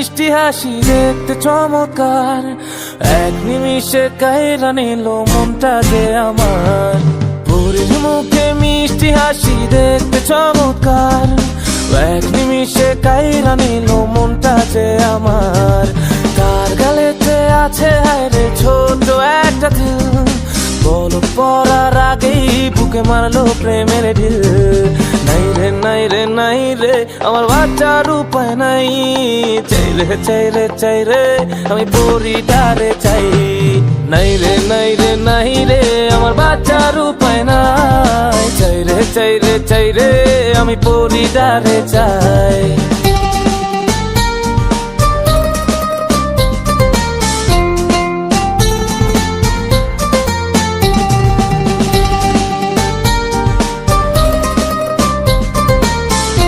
মিষ্টি হাসি দেখতে চমৎকার, এক নিমিষে কাইরা নিল মনটা যে আমার। পরীর মুখে মিষ্টি হাসি দেখতে চমৎকার, এক নিমিষে কাইরা নিল মনটা যে আমার। তার গালেতে আছে হায়রে ছোট একটা দিল, বলক পড়ার আগেই বুকে মারলো প্রেমের ঢিল। নাই রে নাই রে নাই রে আমার বাচ্চার উপায় নাই, চাই রে চাই রে চাই রে আমি পরিটারে চাই। নাই রে নাই রে নাই রে আমার বাচ্চার উপায় নাই, চাই রে চাই রে চাই রে আমি পরিটারে চাই।